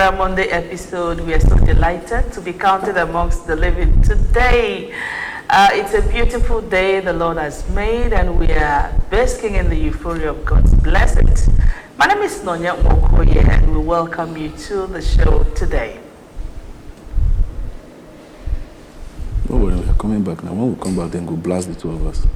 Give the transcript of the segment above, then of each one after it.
Anambra Monday episode. We are so delighted to be counted amongst the living today. It's a beautiful day the Lord has made, and we are basking in the euphoria of God's blessings. My name is Nonya Mokoye, and we welcome you to the show today. Oh, we are coming back now. When we come back, then we'll blast the two of us.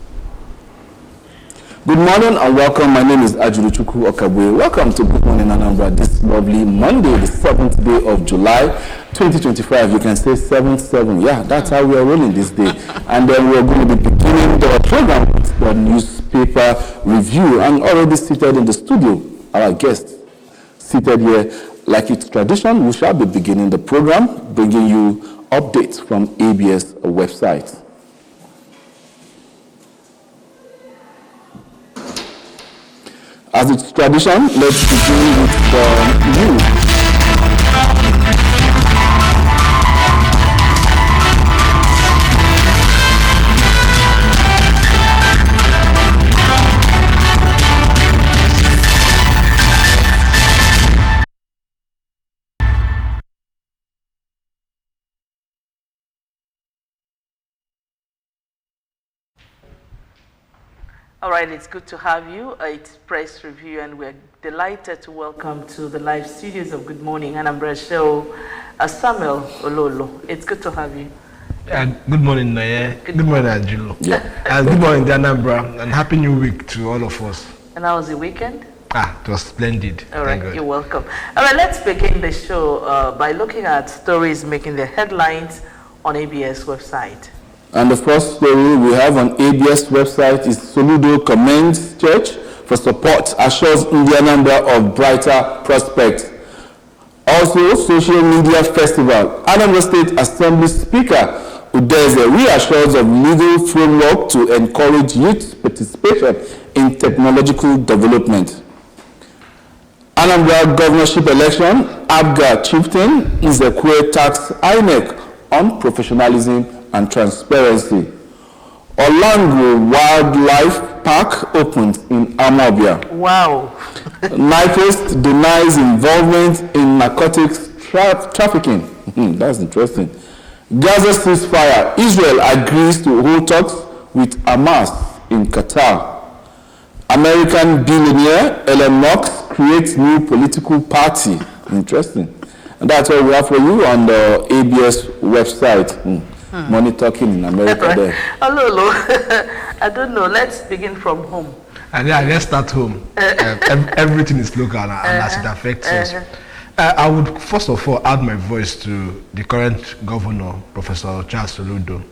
Good morning and welcome. My name is Ajuluchuku Okabwe. Welcome to Good Morning Anambra this lovely Monday, the 7th day of July, 2025. You can say 7-7. Yeah, that's how we are rolling this day. And then we're going to be beginning the program with the newspaper review. And already seated in the studio, our guest seated here. Like it's tradition, we shall be beginning the program, bringing you updates from ABS website. As it's tradition, let's begin with the news. All right, it's good to have you. It's Press Review, and we're delighted to welcome to the live studios of Good Morning Anambra show, Samuel Ololo. It's good to have you. Good morning, Naya. Good morning, Ajulo. Yeah. Good morning, Anambra, and Happy New Week to all of us. And how was the weekend? It was splendid. All right, you're welcome. All right, let's begin the show by looking at stories making the headlines on ABS website. And the first story we have on ABS website is Soludo commends Church for support, assures Anambra of brighter prospects. Also, social media festival. Anambra State Assembly Speaker Udeze reassures of legal framework to encourage youth participation in technological development. Anambra governorship election, Abga chieftain Nzekwe tax INEC on professionalism and transparency. Olango Wildlife Park opens in Amobia. Wow. NICOST denies involvement in narcotics trafficking. That's interesting. Gaza ceasefire. Israel agrees to hold talks with Hamas in Qatar. American billionaire Elon Musk creates new political party. Interesting. And that's all we have for you on the ABS website. Money talking in America right. There. Hello. I don't know. Let's begin from home. And yeah, let's start home. Everything is local and as it affects us. I would first of all add my voice to the current governor, Professor Charles Soludo,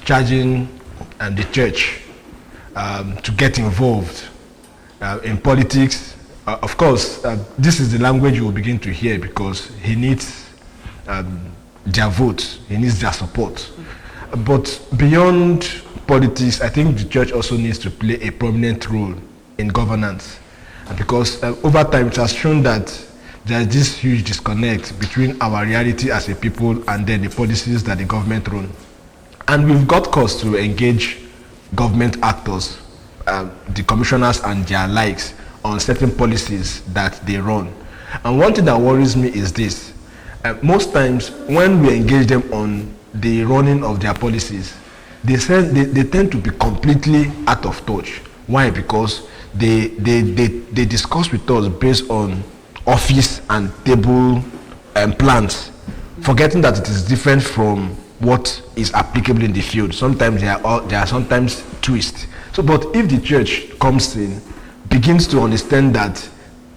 charging the church to get involved in politics. Of course, this is the language you will begin to hear because he needs their vote, he needs their support. But beyond politics, I think the church also needs to play a prominent role in governance. Because over time it has shown that there is this huge disconnect between our reality as a people and then the policies that the government run. And we've got cause to engage government actors, the commissioners and their likes, on certain policies that they run. And one thing that worries me is this. Most times when we engage them on the running of their policies, they tend to be completely out of touch. Why? Because they discuss with us based on office and table plans, forgetting that it is different from what is applicable in the field. Sometimes there are sometimes twists. So, but if the church comes in, begins to understand that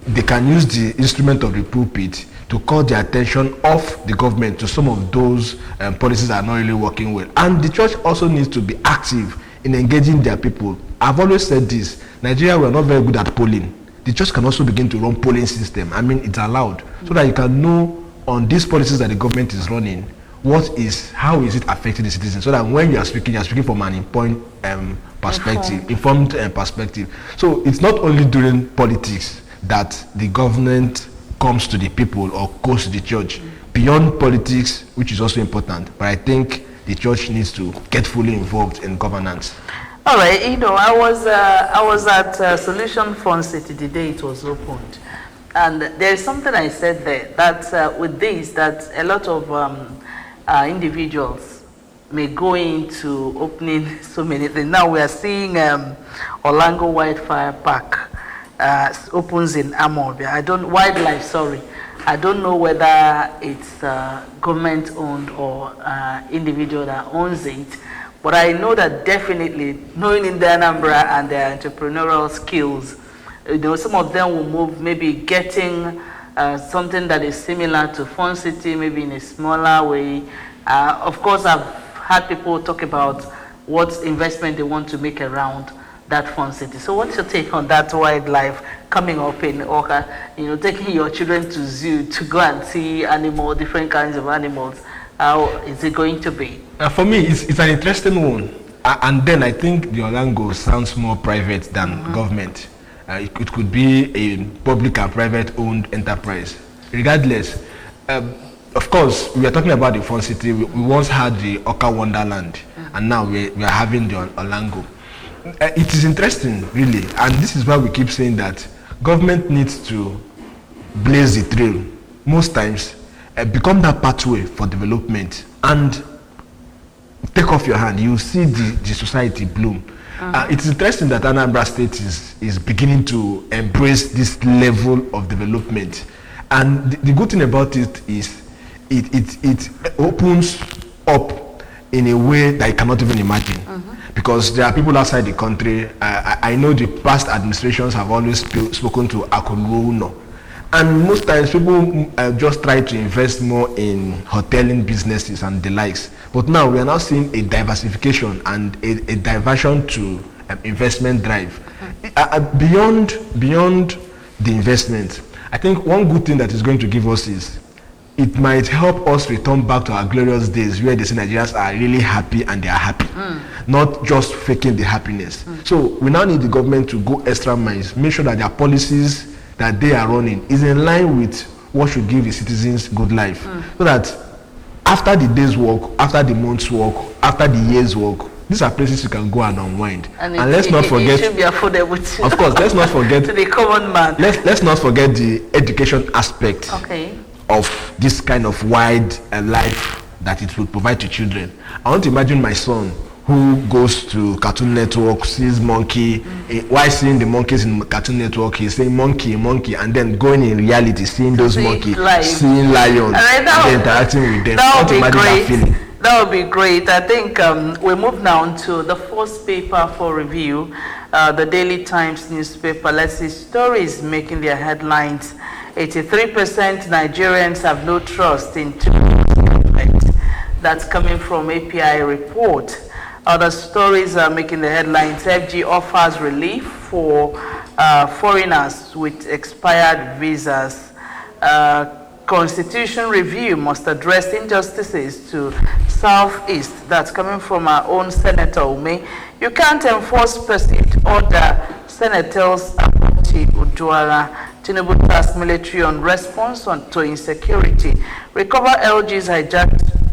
they can use the instrument of the pulpit to call the attention of the government to some of those policies that are not really working well. And the church also needs to be active in engaging their people. I've always said this, Nigeria, we are not very good at polling. The church can also begin to run polling system. I mean, it's allowed, so that you can know on these policies that the government is running, how is it affecting the citizens, so that when you are speaking from an informed perspective. So it's not only during politics that the government comes to the people or goes to the church. Beyond politics, which is also important, but I think the church needs to get fully involved in governance. All right, I was at Solution Fund City the day it was opened, And there is something I said there, that with this, that a lot of individuals may go into opening so many things. Now we are seeing Olango Wildfire Park opens in Amobia. Wildlife, sorry. I don't know whether it's government owned or individual that owns it, but I know that definitely, knowing in the Anambra and their entrepreneurial skills, some of them will move, maybe getting something that is similar to Fun City, maybe in a smaller way. Of course, I've had people talk about what investment they want to make around that Fun City. So what's your take on that wildlife coming up in Oka, taking your children to zoo to go and see animals, different kinds of animals? How is it going to be? For me, it's an interesting one. And then I think the Olango sounds more private than government. It could be a public and private owned enterprise. Regardless, of course, we are talking about the Fun City. We once had the Oka Wonderland, and now we are having the Olango. It is interesting, really, and this is why we keep saying that government needs to blaze the trail. Most times, become that pathway for development and take off your hand. You see the society bloom. It's interesting that Anambra State is beginning to embrace this level of development, and the good thing about it is it opens up in a way that you cannot even imagine. Because there are people outside the country. I know the past administrations have always spoken to Akoluno, and most times people just try to invest more in hoteling businesses and the likes. But now we are now seeing a diversification and a diversion to investment drive. Beyond the investment, I think one good thing that is going to give us is it might help us return back to our glorious days where the Nigerians are really happy and they are happy, not just faking the happiness. So we now need the government to go extra miles, make sure that their policies that they are running is in line with what should give the citizens good life. So that after the day's work, after the month's work, after the year's work, these are places you can go and unwind. And let's not forget, it should be affordable too. Of course, let's not forget to the common man. Let's not forget the education aspect. Okay. Of this kind of wide life that it will provide to children. I want to imagine my son who goes to Cartoon Network, sees monkey, while seeing the monkeys in Cartoon Network, he's saying monkey, monkey, and then going in reality, seeing those monkeys, seeing lions, and then interacting with them. That would be great. That would be great. I think we move now to the first paper for review, the Daily Times newspaper. Let's see stories making their headlines. 83% Nigerians have no trust in government. That's coming from API report. Other stories are making the headlines. FG offers relief for foreigners with expired visas. Constitution review must address injustices to Southeast. That's coming from our own Senator Ume. You can't enforce perceived order. Senators Apoti Ujuara. Tinubu tasked military on response to insecurity. Recover LGs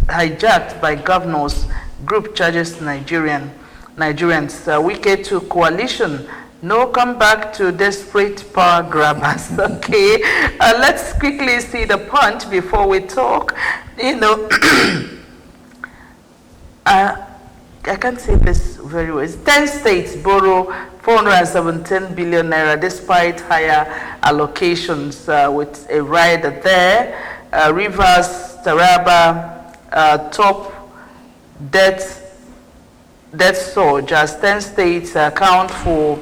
hijacked by governors. Group charges Nigerians. Wike to coalition. No comeback to desperate power grabbers. Okay, let's quickly see the punch before we talk. I can't say this very well. 10 states borrow 417 billion naira despite higher allocations with a rider there. Rivers, Taraba, top debt surge as 10 states account for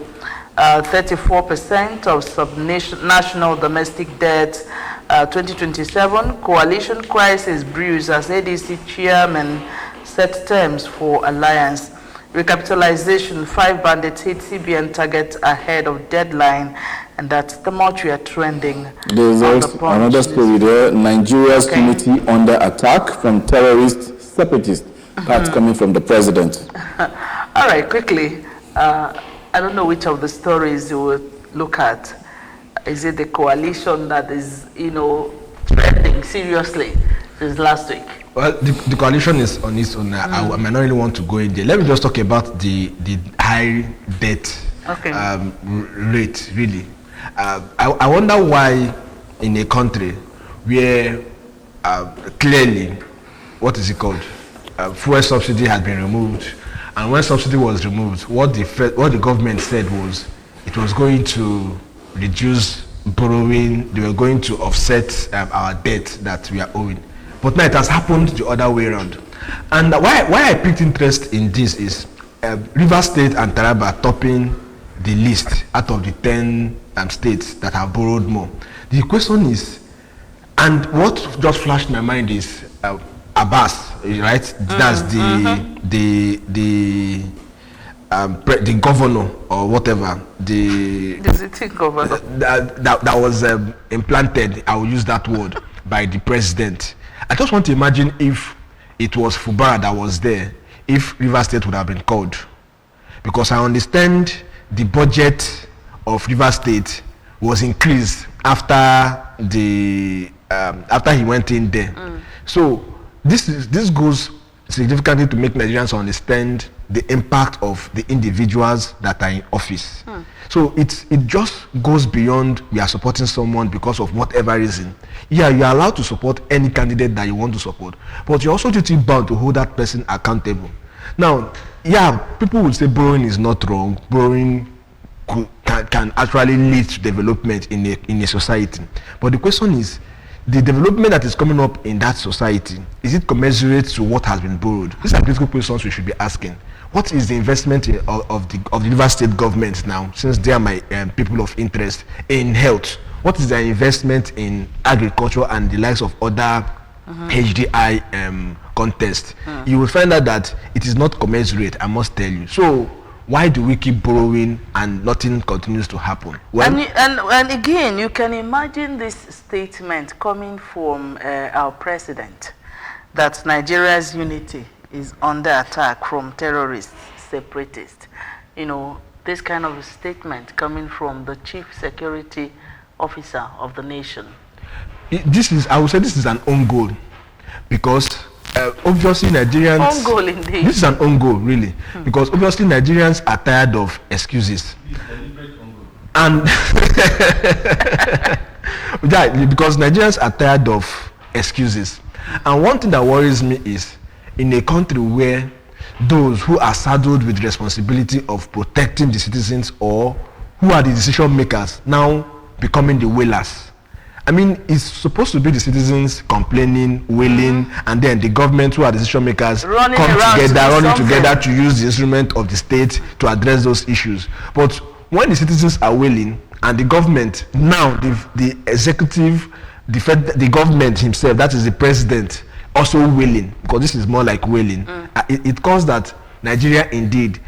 34% of subnational domestic debt. 2027 coalition crisis brews as ADC chairman set terms for alliance. Recapitalization, 5 bandits hit CBN target ahead of deadline, and that's the much we are trending. There's also another story there. Nigeria's unity under attack from terrorist separatists. That's coming from the president. All right, quickly. I don't know which of the stories you will look at. Is it the coalition that is, trending seriously this last week? Well, the coalition is on its own. I might not really want to go in there. Let me just talk about the high debt rate, really. I wonder why in a country where clearly, what is it called? Fuel subsidy had been removed, and when subsidy was removed, what the government said was it was going to reduce borrowing. They were going to offset our debt that we are owing. But now it has happened the other way around. And why I picked interest in this is Rivers State and Taraba topping the list out of the 10 states that have borrowed more. The question is, and what just flashed my mind is Abbas, right? That's the governor or whatever, the sitting governor that was implanted, I will use that word, by the president. I just want to imagine if it was Fubara that was there, if Rivers State would have been called. Because I understand the budget of Rivers State was increased after he went in there. So this goes significantly to make Nigerians understand the impact of the individuals that are in office. So it just goes beyond we are supporting someone because of whatever reason. Yeah, you are allowed to support any candidate that you want to support, but you're also duty bound to hold that person accountable. Now, yeah, people would say borrowing is not wrong. Borrowing can actually lead to development in a society. But the question is, the development that is coming up in that society, is it commensurate to what has been borrowed? These are critical questions we should be asking. What is the investment of the Rivers State government now, since they are my people of interest, in health? What is their investment in agriculture and the likes of other HDI contests? You will find out that it is not commensurate, I must tell you. So why do we keep borrowing and nothing continues to happen? Well, and again, you can imagine this statement coming from our president, that Nigeria's unity is under attack from terrorists, separatists. You know, this kind of a statement coming from the chief security officer of the nation. I would say this is an own goal, because obviously Nigerians... Own goal indeed. This is an own goal, really, because obviously Nigerians are tired of excuses. And yeah, because Nigerians are tired of excuses. And one thing that worries me is, in a country where those who are saddled with the responsibility of protecting the citizens, or who are the decision makers, now becoming the wailers. I mean, it's supposed to be the citizens complaining, wailing, and then the government, who are decision makers, running together to use the instrument of the state to address those issues. But when the citizens are wailing, and the government, now the executive, the government himself, that is the president, also wailing, because this is more like wailing, it caused that Nigeria indeed,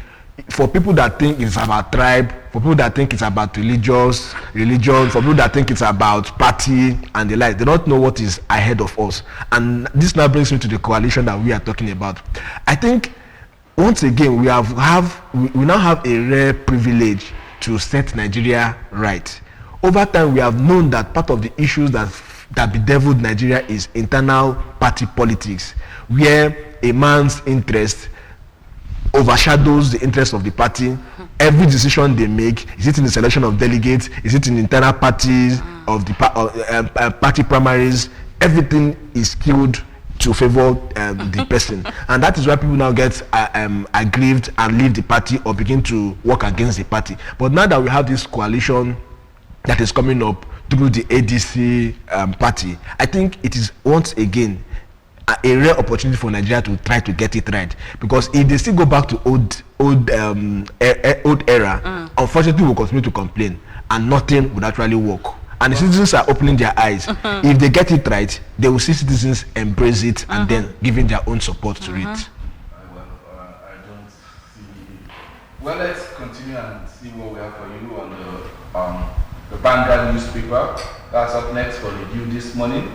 for people that think it's about tribe, for people that think it's about religion, for people that think it's about party and the like, they don't know what is ahead of us. And this now brings me to the coalition that we are talking about. I think once again we now have a rare privilege to set Nigeria right. Over time, we have known that part of the issues that bedeviled Nigeria is internal party politics, where a man's interest overshadows the interest of the party. Every decision they make, is it in the selection of delegates, is it in internal parties of the party primaries, everything is skewed to favor the person. And that is why people now get aggrieved and leave the party or begin to work against the party. But now that we have this coalition that is coming up through the ADC party, I think it is once again a rare opportunity for Nigeria to try to get it right. Because if they still go back to old era, unfortunately we'll continue to complain and nothing would actually work. And the citizens are opening their eyes. If they get it right, they will see citizens embrace it and then giving their own support to it. I don't see. Well, let's continue and see what we have for you on the Vanguard newspaper. That's up next for review this morning.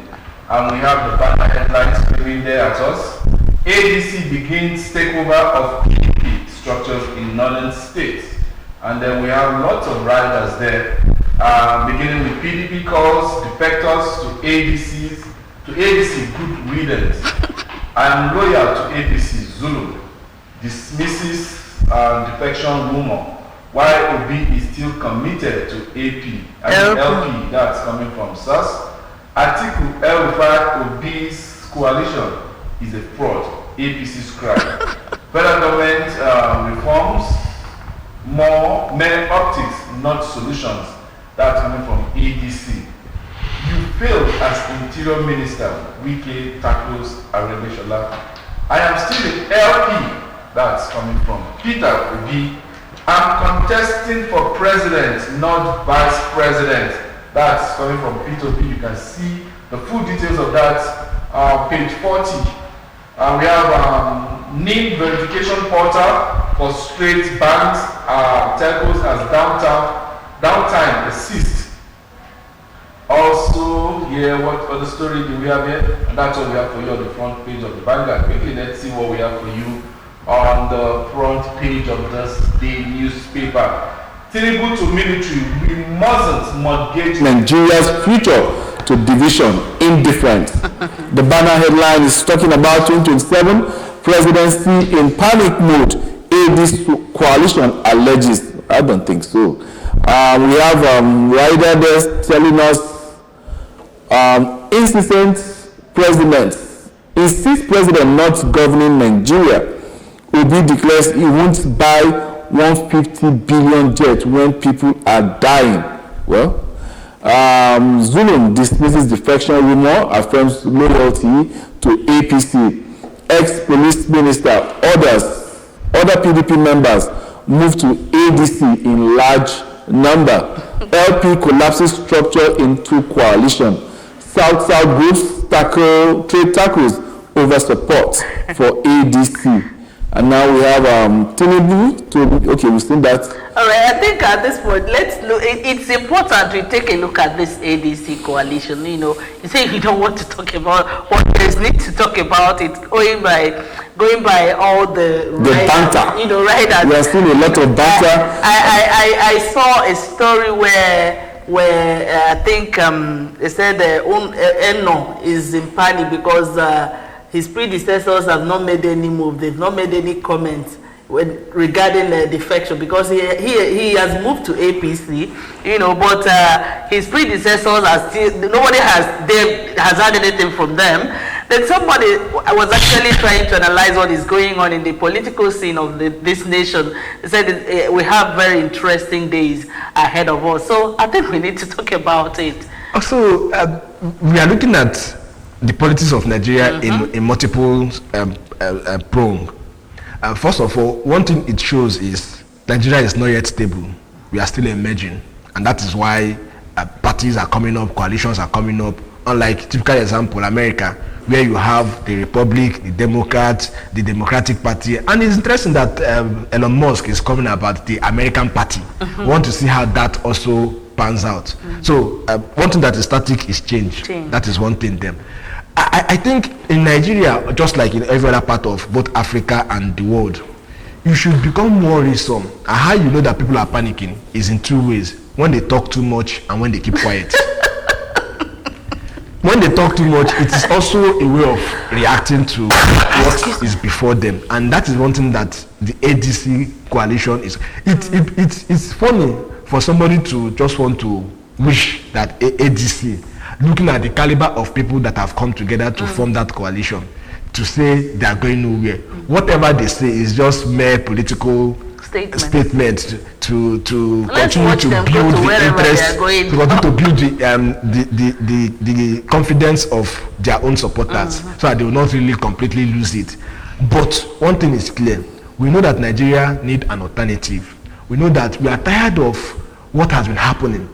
And we have the banner headlines screaming there at us. ADC begins takeover of PDP structures in northern states. And then we have lots of riders there, beginning with PDP calls defectors to ADCs, to ADC good riddance. I am loyal to ADC. Zulu dismisses defection rumor. while Obi is still committed to AP, LP, that's coming from SAS. Atiku El-Rufai Obi's coalition is a fraud, APC scribe. Federal government reforms, mere optics, not solutions. That's coming from ADC. You failed as Interior Minister, Wike tackles Arebeshola. I am still the LP, that's coming from Peter Obi. I'm contesting for president, not vice president. That's coming from Peter Obi. You can see the full details of that, page 40. We have NIM verification portal for straight banks, telcos as downtime persist. Also, here, what other story do we have here? And that's what we have for you on the front page of the Vanguard. Quickly, let's see what we have for you on the front page of this day newspaper. Tinubu to military, we mustn't mortgage Nigeria's future to division, indifference. The banner headline is talking about 2027 presidency in panic mode. ADC coalition alleges. I don't think so. We have Ryder there telling us insistent president not governing Nigeria. Obi declares he won't buy 150 billion jet when people are dying. Well, Zulum dismisses defection rumor, affirms loyalty to APC. Ex-police minister other PDP members move to ADC in large number. LP collapses structure into coalition. South-South groups trade tackles over support for ADC. And now we have Tinubu to, okay, we've seen that. All right, I think at this point, let's look, it's important we take a look at this ADC coalition. You know, you say you don't want to talk about what there's need to talk about it, going by all the banter. You know, right? We are seeing a lot of banter. I saw a story where I think they said Eno is in panic because his predecessors have not made any move. They've not made any comments regarding defection because he has moved to APC, you know, but his predecessors are still, nobody has had anything from them. Then somebody was actually trying to analyze what is going on in the political scene of this nation. They said we have very interesting days ahead of us. So I think we need to talk about it. Also, we are looking at the politics of Nigeria in multiple prong. First of all, one thing it shows is Nigeria is not yet stable. We are still emerging, and that is why parties are coming up, coalitions are coming up. Unlike typical example, America, where you have the Republic, the Democrats, the Democratic Party, and it's interesting that Elon Musk is coming about the American Party. We want to see how that also pans out. So one thing that is static is change. That is one thing. Then I think in Nigeria, just like in every other part of both Africa and the world, you should become worrisome. And how you know that people are panicking is in two ways: when they talk too much and when they keep quiet. When they talk too much, it is also a way of reacting to what is before them, and that is one thing that the ADC coalition is. It's funny for somebody to just want to wish that ADC, looking at the caliber of people that have come together to form that coalition, to say they are going nowhere. Whatever they say is just mere political statement to continue to build the interest, to continue to build the confidence of their own supporters, so that they will not really completely lose it. But one thing is clear: we know that Nigeria need an alternative. We know that we are tired of what has been happening,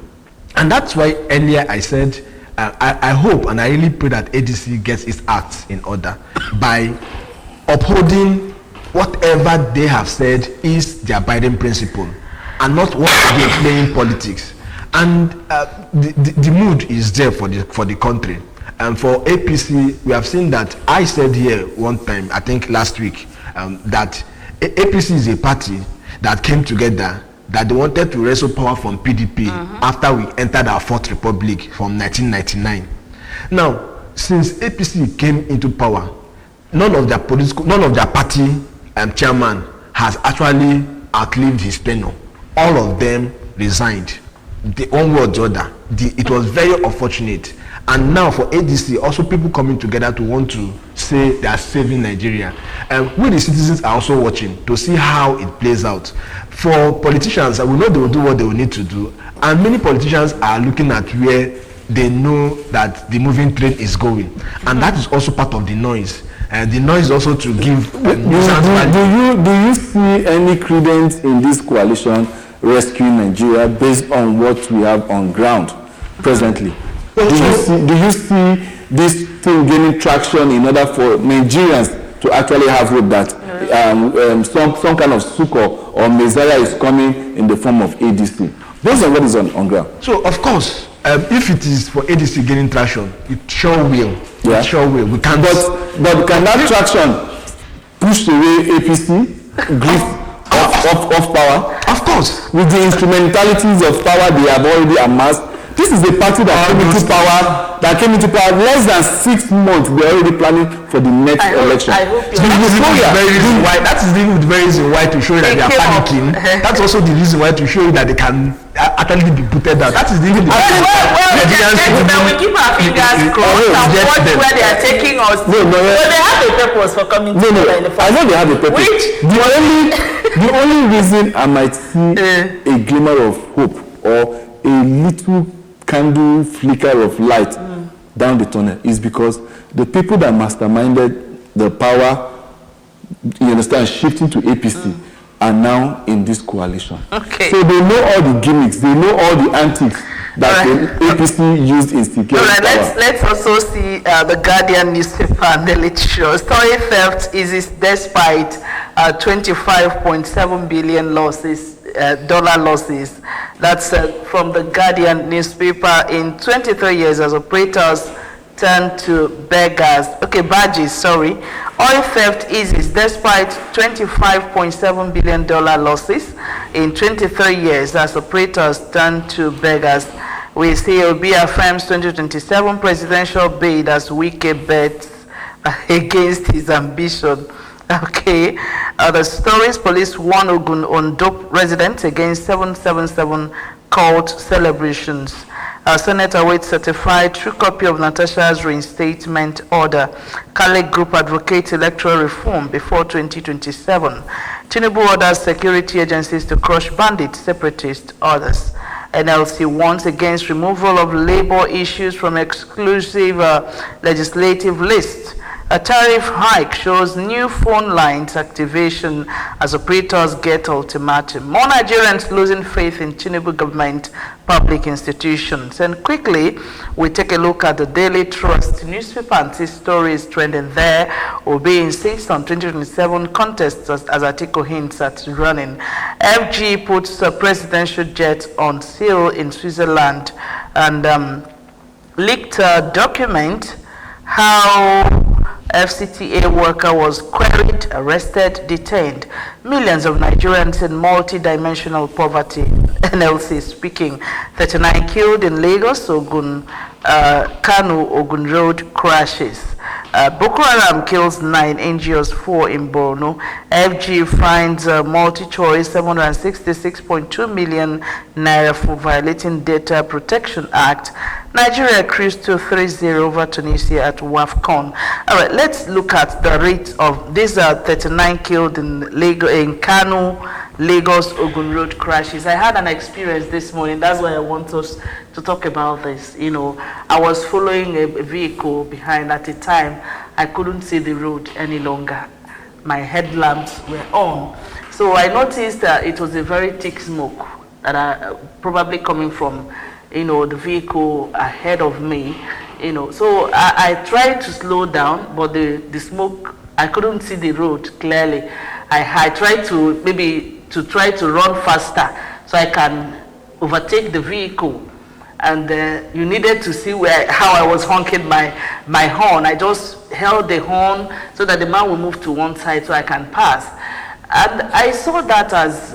and that's why earlier I said I hope and I really pray that ADC gets its act in order by upholding whatever they have said is their abiding principle, and not what they're playing politics. And the mood is there for the country. And for APC, we have seen that. I said here one time, I think last week, that APC is a party that came together, that they wanted to wrestle power from PDP after we entered our fourth republic from 1999. Now, since APC came into power, none of their party chairman has actually outlived his tenure. all of them resigned. The one way or the other. It was very unfortunate. And now for ADC, also people coming together to want to say they are saving Nigeria. We the citizens are also watching to see how it plays out. For politicians, we know they will do what they will need to do. And many politicians are looking at where they know that the moving train is going. And that is also part of the noise. The noise also to give... Do you see any credence in this coalition rescuing Nigeria based on what we have on ground presently? Do you see this thing gaining traction in order for Nigerians to actually have hope that some kind of succor or messiah is coming in the form of ADC? Based on what is on ground. So, of course, if it is for ADC gaining traction, it sure will. Yeah. It sure will. We can't. But can that traction push away APC, grief of power? Of course. With the instrumentalities of power they have already amassed. This is a party that came into power. Less than 6 months. They're already planning for the next election. That is the very reason why to show you that they are panicking. That's also the reason why to show you that they can actually be put out. That is the reason. We keep our fingers crossed and watch where they are taking us. No, they have a purpose for coming to I know they have a purpose. The only reason I might see a glimmer of hope or a little candle flicker of light down the tunnel is because the people that masterminded the power, you understand, shifting to APC are now in this coalition. Okay. So they know all the gimmicks, they know all the antics that the APC used in securing power. Let's also see the Guardian newspaper and the literature. Story theft is despite 25.7 billion losses. Dollar losses. That's from the Guardian newspaper. In 23 years as operators turned to badges. Oil theft eases despite $25.7 billion losses in 23 years as operators turned to beggars. We see Obi affirms 2027 presidential bid as Wike bets against his ambition. Okay, the stories: police warn Ogun on dope residents against 777 cult celebrations. Senate awaits certified true copy of Natasha's reinstatement order. Catholic group advocates electoral reform before 2027. Tinubu orders security agencies to crush bandit separatist orders. NLC warns against removal of labor issues from exclusive legislative list. A tariff hike shows new phone lines activation as operators get ultimatum. More Nigerians losing faith in Tinubu government public institutions. And quickly, we take a look at the Daily Trust newspaper and see stories trending there. Obi insists on 2027 contests as Atiku hints at running. FG puts a presidential jet on seal in Switzerland. And leaked document how FCTA worker was queried, arrested, detained. Millions of Nigerians in multi-dimensional poverty. NLC speaking. 39 killed in Lagos, Ogun, Kanu, Ogun Road crashes. Boko Haram kills 9, injures 4 in Borno. FG finds multi-choice 766.2 million naira for violating Data Protection Act. Nigeria cruised to 3-0 over Tunisia at WAFCON. All right, let's look at the rate of these 39 killed in Kanu, Lagos, Ogun Road crashes. I had an experience this morning. That's why I want us to talk about this. You know, I was following a vehicle behind. At the time, I couldn't see the road any longer. My headlamps were on. So I noticed that it was a very thick smoke that are probably coming from, you know, the vehicle ahead of me. You know, so I tried to slow down, but the smoke, I couldn't see the road clearly. I tried to try to run faster so I can overtake the vehicle. And you needed to see how I was honking my horn. I just held the horn so that the man will move to one side so I can pass. And I saw that as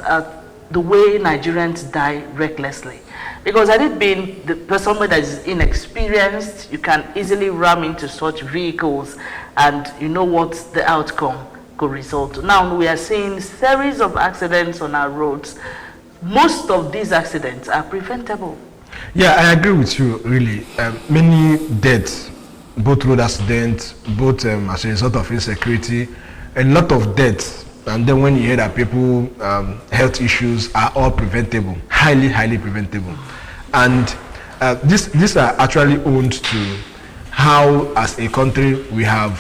the way Nigerians die recklessly. Because had it been someone that is inexperienced, you can easily ram into such vehicles and you know what the outcome could result. Now we are seeing series of accidents on our roads. most of these accidents are preventable. Yeah, I agree with you, really. Many deaths, both road accidents, both as a result of insecurity, a lot of deaths. And then when you hear that people, health issues are all preventable, highly, highly preventable. And these are actually owed to how, as a country, we have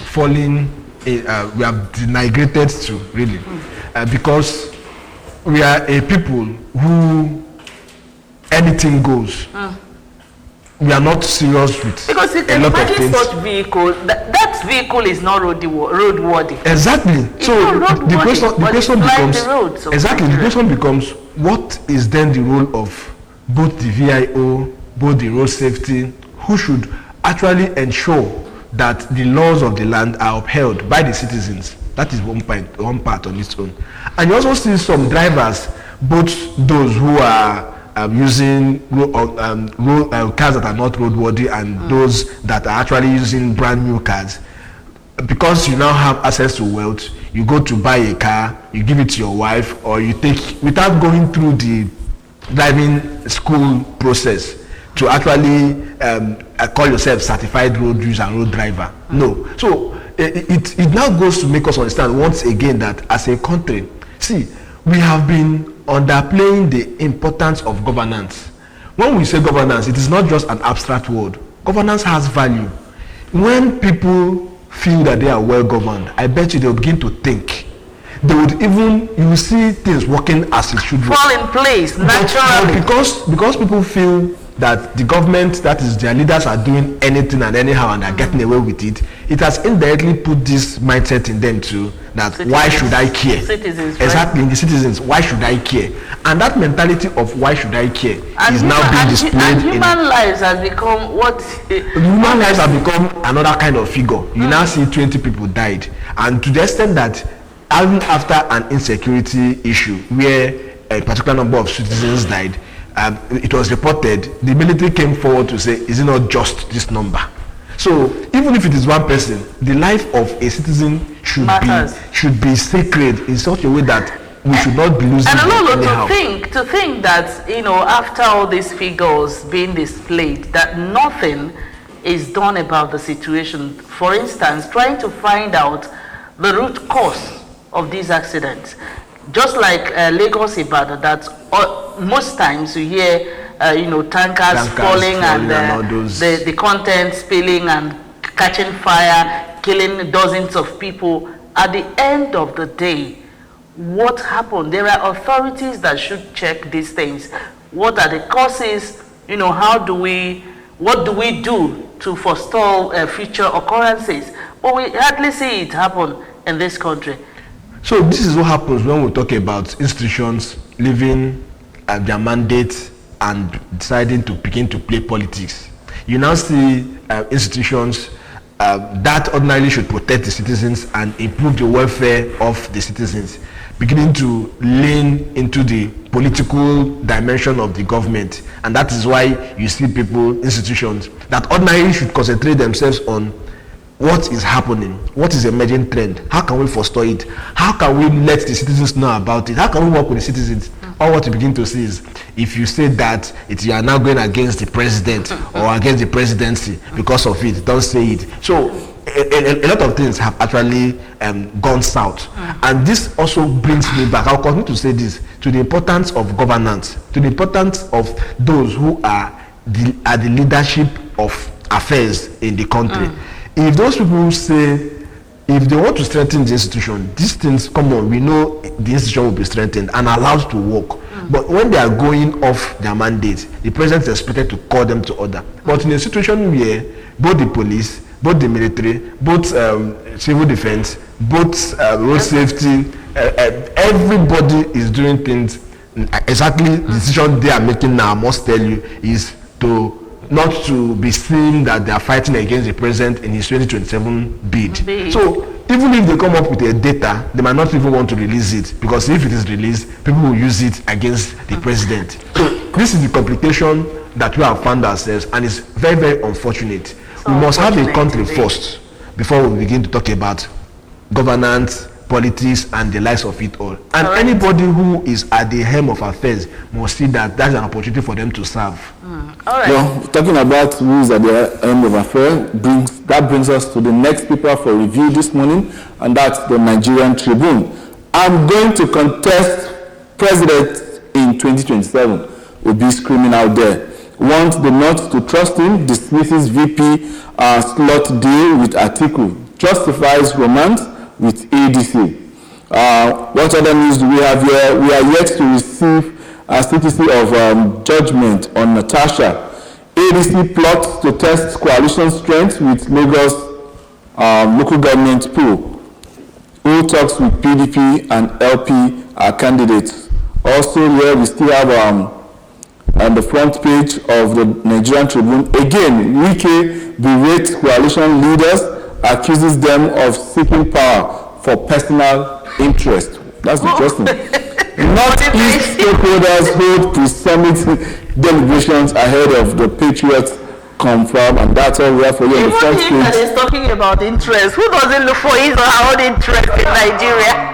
fallen, we have denigrated to, really. Because we are a people who anything goes. We are not serious with because you can imagine such vehicle. That vehicle is not roadworthy. Exactly. It's So not the question becomes the road, so exactly the question becomes, what is then the role of both the VIO, both the road safety, who should actually ensure that the laws of the land are upheld by the citizens? That is one part on its own. And you also see some drivers, both those who are using cars that are not roadworthy and those that are actually using brand new cars. Because you now have access to wealth, you go to buy a car, you give it to your wife, or you take, without going through the driving school process, to actually call yourself certified road user and road driver. No. So it now goes to make us understand once again that as a country, see, we have been underplaying the importance of governance. When we say governance, it is not just an abstract word. Governance has value. When people feel that they are well governed, I bet you they'll begin to think. They would even, you will see things working as it should fall in place naturally. But because people feel that the government, that is their leaders, are doing anything and anyhow and are getting away with it, it has indirectly put this mindset in them too, that citizens, why should I care? Citizens, exactly, right? The citizens, why should I care? And that mentality of why should I care is now being displayed. And human lives has become what? Human lives have become another kind of figure. You now see 20 people died, and to the extent that even after an insecurity issue where a particular number of citizens died, it was reported, the military came forward to say, is it not just this number? So even if it is one person, the life of a citizen should be sacred in such a way that we should not be losing it anyhow. To think that, you know, after all these figures being displayed, that nothing is done about the situation. For instance, trying to find out the root cause of these accidents. Just like Lagos Ibadan, that most times you hear, tankers falling and the content spilling and catching fire, killing dozens of people. At the end of the day, what happened? There are authorities that should check these things. What are the causes? What do we do to forestall future occurrences? But we hardly see it happen in this country. So this is what happens when we talk about institutions leaving their mandate and deciding to begin to play politics. You now see institutions that ordinarily should protect the citizens and improve the welfare of the citizens, beginning to lean into the political dimension of the government. And that is why you see people, institutions, that ordinarily should concentrate themselves on what is happening, what is the emerging trend, how can we forestall it, how can we let the citizens know about it, how can we work with the citizens. All what you begin to see is, if you say that you are now going against the president or against the presidency because of it, don't say it. So a lot of things have actually gone south. And this also brings me back, I'll continue to say this, to the importance of governance, to the importance of those who are the leadership of affairs in the country. If those people say, if they want to strengthen the institution, these things, come on, we know the institution will be strengthened and allowed to work. But when they are going off their mandate, the president is expected to call them to order. But in a situation where both the police, both the military, both civil defense, both road safety, everybody is doing things exactly the decision they are making now, I must tell you, is to not to be seen that they are fighting against the president in his 2027 bid. So even if they come up with a data, they might not even want to release it, because if it is released, people will use it against the president. So this is the complication that we have found ourselves, and it's very, very unfortunate. We must have a country first before we begin to talk about governance, politics and the likes of it all. And anybody who is at the helm of affairs must see that that's an opportunity for them to serve. All right. Well, talking about who is at the end of affairs brings us to the next paper for review this morning, and that's the Nigerian Tribune. I'm going to contest president in 2027. Will be screaming out there. Wants the North to trust him, dismisses VP slot deal with Atiku, justifies romance with ADC. What other news do we have here? We are yet to receive a CTC of judgment on Natasha. ADC plots to test coalition strength with Lagos local government pool. Who talks with PDP and LP candidates. Also here we still have on the front page of the Nigerian Tribune, again, Wike berates coalition leaders, accuses them of seeking power for personal interest. That's interesting. Northeast stakeholders hold pre-summit deliberations ahead of the Patriots confirm, and that's all we have for you on the front page. That is talking about interest. Who doesn't look for his or her own interest in Nigeria?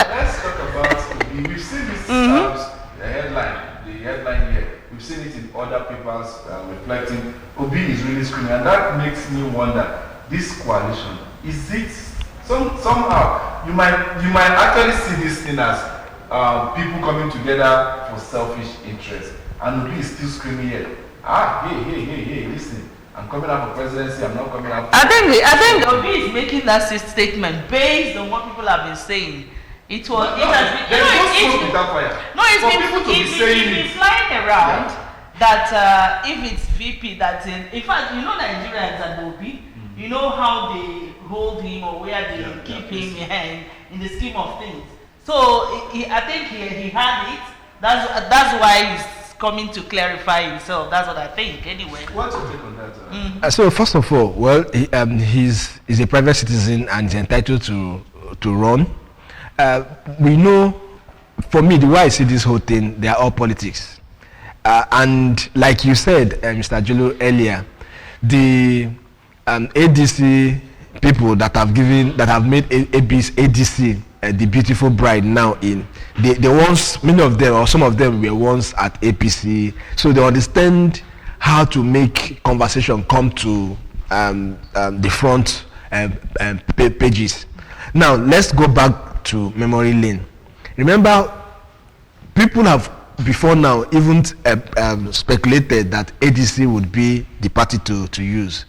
Let's talk about, we've seen this the headline here. We've seen it in other papers reflecting. Obi is really screaming, and that makes me wonder, this coalition, is it somehow you might actually see this thing as people coming together for selfish interest, and Obi is still screaming here. Hey, listen, I'm coming out for presidency, I'm not coming out for... I think Obi is making that statement based on what people have been saying. It's been flying around that if it's VP that's in fact, Nigerians and Obi, you know how they hold him or where they keep him in the scheme of things. So I think he had it. That's why he's coming to clarify himself. That's what I think. Anyway. What's your take on that? So first of all, well, he's a private citizen and is entitled to run. We know, for me, the way I see this whole thing, they are all politics. And like you said, Mr. Julu, earlier, the ADC people that have made ADC the beautiful bride now many of them or some of them were once at APC, so they understand how to make conversation come to the front pages. Now, let's go back to memory lane. Remember, people have before now even speculated that ADC would be the party to use.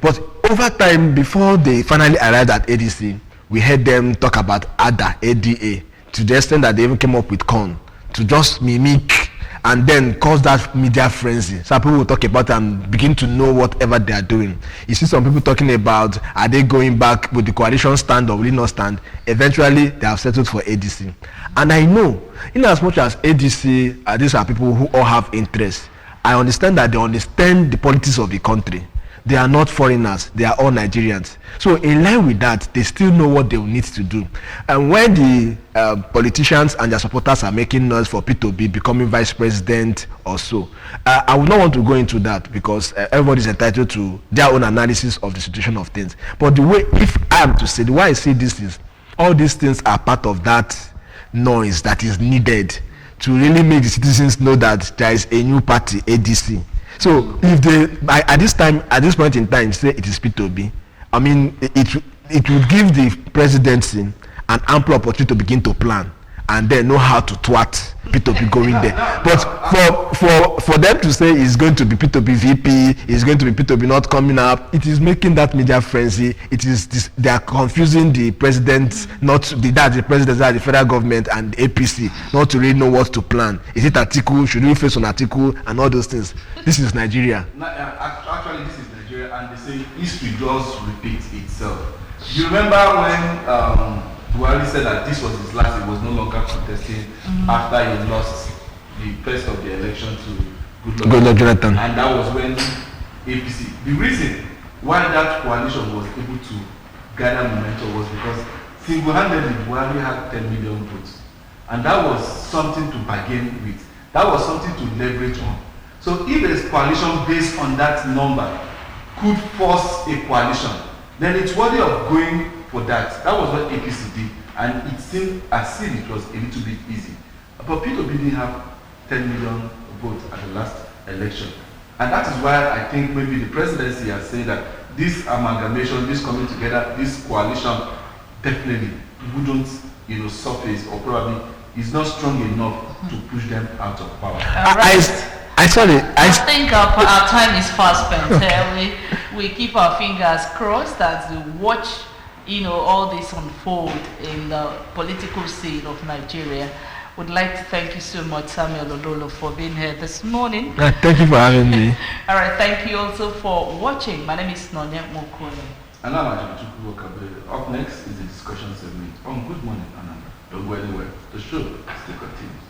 But over time, before they finally arrived at ADC, we heard them talk about ADA, to the extent that they even came up with CON, to just mimic and then cause that media frenzy. So people will talk about it and begin to know whatever they are doing. You see some people talking about, are they going back with the coalition stand or will it not stand? Eventually, they have settled for ADC. And I know, in as much as ADC, these are people who all have interest, I understand that they understand the politics of the country. They are not foreigners, they are all Nigerians. So in line with that, they still know what they will need to do. And when the politicians and their supporters are making noise for P2B becoming vice president or so, I would not want to go into that because everybody is entitled to their own analysis of the situation of things. But the way, if I am to say, the way I see this is, all these things are part of that noise that is needed to really make the citizens know that there is a new party, ADC. So if they, at this point in time, say it is P2B, I mean, it would give the presidency an ample opportunity to begin to plan and then know how to twat P2B going there. But for them to say it's going to be P2B VP, it's going to be P2B not coming up, it is making that media frenzy. It is this, they are confusing the president, the president, the federal government and the APC, not to really know what to plan. Is it Atiku? Should we face on Atiku and all those things? This is Nigeria. Actually, this is Nigeria, and they say history does repeat itself. You remember when Buhari said that this was his last, he was no longer contesting after he lost the first of the election to Goodluck Jonathan. And that was when APC, the reason why that coalition was able to gather momentum was because single-handedly Buhari had 10 million votes. And that was something to bargain with. That was something to leverage on. So if a coalition based on that number could force a coalition, then it's worthy of going for that. That was what APC did, and it seemed as if it was a little bit easy. But P2P didn't have 10 million votes at the last election. And that is why I think maybe the presidency has said that this amalgamation, this coming together, this coalition definitely wouldn't, surface, or probably is not strong enough to push them out of power. I think our time is fast spent. We keep our fingers crossed as we watch, all this unfold in the political scene of Nigeria. Would like to thank you so much, Samuel Ololo, for being here this morning. Thank you for having me. All right, thank you also for watching. My name is Nonya Mokone. And I'm Ajay Kabe. Up next is the discussion segment on Good Morning Anambra. Don't go anywhere. The show still continues.